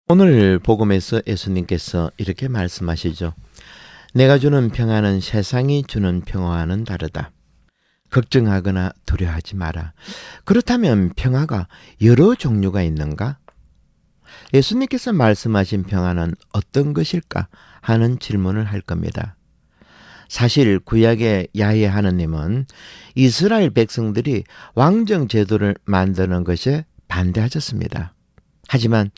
오늘 복음에서 예수님께서 이렇게 말씀하시죠. 내가 주는 평안은 세상이 주는 평화와는 다르다. 걱정하거나 두려워하지 마라. 그렇다면 평화가 여러 종류가 있는가? 예수님께서 말씀하신 평안은 어떤 것일까 하는 질문을 할 겁니다. 사실 구약의 야훼 하느님은 이스라엘 백성들이 왕정 제도를 만드는 것에 반대하셨습니다. 하지만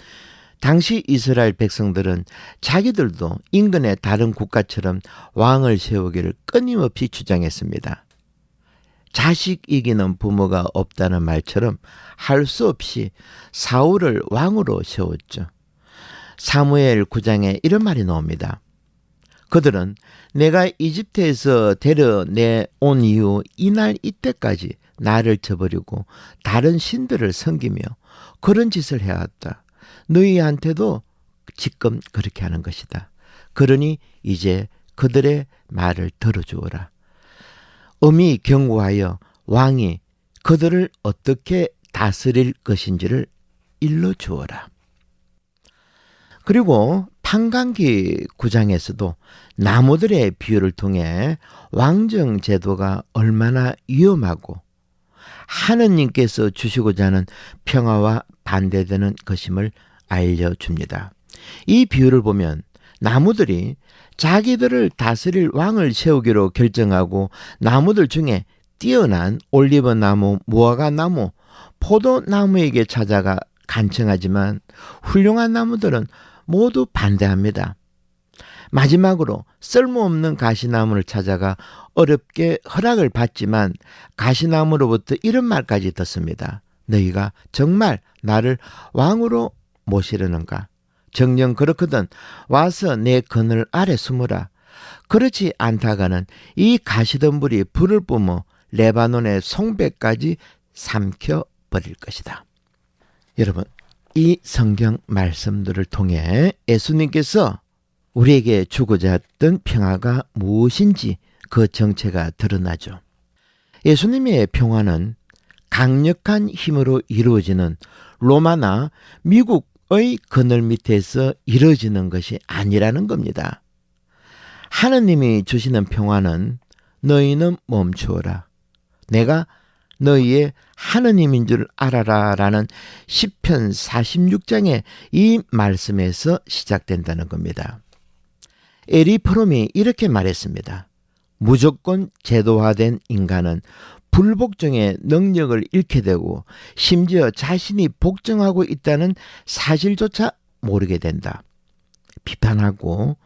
당시 이스라엘 백성들은 자기들도 인근의 다른 국가처럼 왕을 세우기를 끊임없이 주장했습니다. 자식 이기는 부모가 없다는 말처럼 할 수 없이 사울을 왕으로 세웠죠. 사무엘 9장에 이런 말이 나옵니다. 그들은 내가 이집트에서 데려내온 이후 이날 이때까지 나를 저버리고 다른 신들을 섬기며 그런 짓을 해왔다. 너희한테도 지금 그렇게 하는 것이다. 그러니 이제 그들의 말을 들어주어라. 엄히 경고하여 왕이 그들을 어떻게 다스릴 것인지를 일러주어라. 그리고 판관기 9장에서도 나무들의 비유를 통해 왕정 제도가 얼마나 위험하고 하느님께서 주시고자 하는 평화와 반대되는 것임을 알려줍니다. 이 비유를 보면 나무들이 자기들을 다스릴 왕을 세우기로 결정하고 나무들 중에 뛰어난 올리브나무, 무화과나무, 포도나무에게 찾아가 간청하지만 훌륭한 나무들은 모두 반대합니다. 마지막으로 쓸모없는 가시나무를 찾아가 어렵게 허락을 받지만 가시나무로부터 이런 말까지 듣습니다. 너희가 정말 나를 왕으로 모시려는가? 정녕 그렇거든 와서 내 그늘 아래 숨으라. 그렇지 않다가는 이 가시덤불이 불을 뿜어 레바논의 송배까지 삼켜버릴 것이다. 여러분, 이 성경 말씀들을 통해 예수님께서 우리에게 주고자 했던 평화가 무엇인지 그 정체가 드러나죠. 예수님의 평화는 강력한 힘으로 이루어지는 로마나 미국의 그늘 밑에서 이루어지는 것이 아니라는 겁니다. 하느님이 주시는 평화는 너희는 멈추어라. 내가 너희의 하느님인 줄 알아라 라는 시편 46장의 이 말씀에서 시작된다는 겁니다. 에리 프롬이 이렇게 말했습니다. 무조건 제도화된 인간은 불복종의 능력을 잃게 되고 심지어 자신이 복종하고 있다는 사실조차 모르게 된다. 비판하고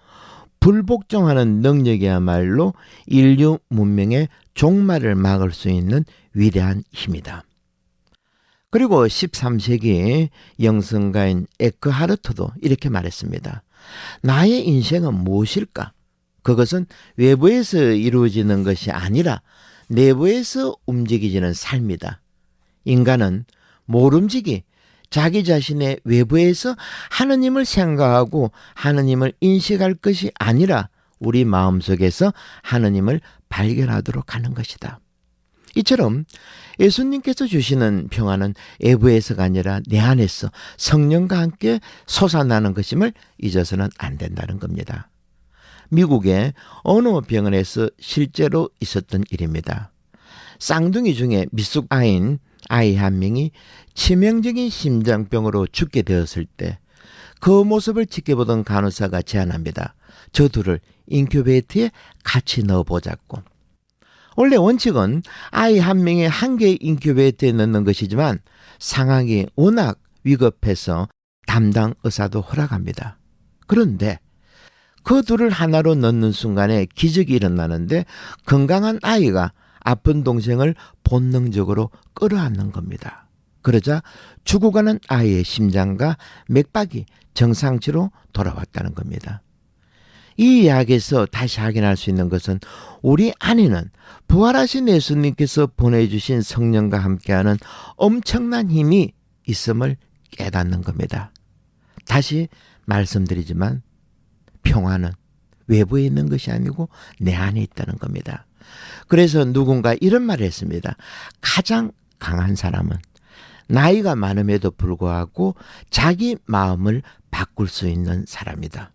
불복종하는 능력이야말로 인류 문명의 종말을 막을 수 있는 위대한 힘이다. 그리고 13세기 영성가인 에크하르트도 이렇게 말했습니다. 나의 인생은 무엇일까? 그것은 외부에서 이루어지는 것이 아니라 내부에서 움직이지는 삶이다. 인간은 모름지기 자기 자신의 외부에서 하느님을 생각하고 하느님을 인식할 것이 아니라 우리 마음속에서 하느님을 발견하도록 하는 것이다. 이처럼 예수님께서 주시는 평화는 외부에서가 아니라 내 안에서 성령과 함께 솟아나는 것임을 잊어서는 안 된다는 겁니다. 미국의 어느 병원에서 실제로 있었던 일입니다. 쌍둥이 중에 미숙아인 아이 한 명이 치명적인 심장병으로 죽게 되었을 때 그 모습을 지켜보던 간호사가 제안합니다. 저 둘을 인큐베이터에 같이 넣어보자고. 원래 원칙은 아이 한 명에 한 개의 인큐베이터에 넣는 것이지만 상황이 워낙 위급해서 담당 의사도 허락합니다. 그런데 그 둘을 하나로 넣는 순간에 기적이 일어나는데 건강한 아이가 아픈 동생을 본능적으로 끌어안는 겁니다. 그러자 죽어가는 아이의 심장과 맥박이 정상치로 돌아왔다는 겁니다. 이 이야기에서 다시 확인할 수 있는 것은 우리 안에는 부활하신 예수님께서 보내주신 성령과 함께하는 엄청난 힘이 있음을 깨닫는 겁니다. 다시 말씀드리지만 평화는 외부에 있는 것이 아니고 내 안에 있다는 겁니다. 그래서 누군가 이런 말을 했습니다. 가장 강한 사람은 나이가 많음에도 불구하고 자기 마음을 바꿀 수 있는 사람이다.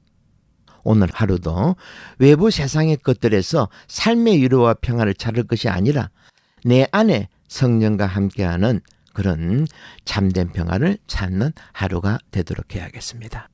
오늘 하루도 외부 세상의 것들에서 삶의 위로와 평안을 찾을 것이 아니라 내 안에 성령과 함께하는 그런 참된 평안을 찾는 하루가 되도록 해야겠습니다.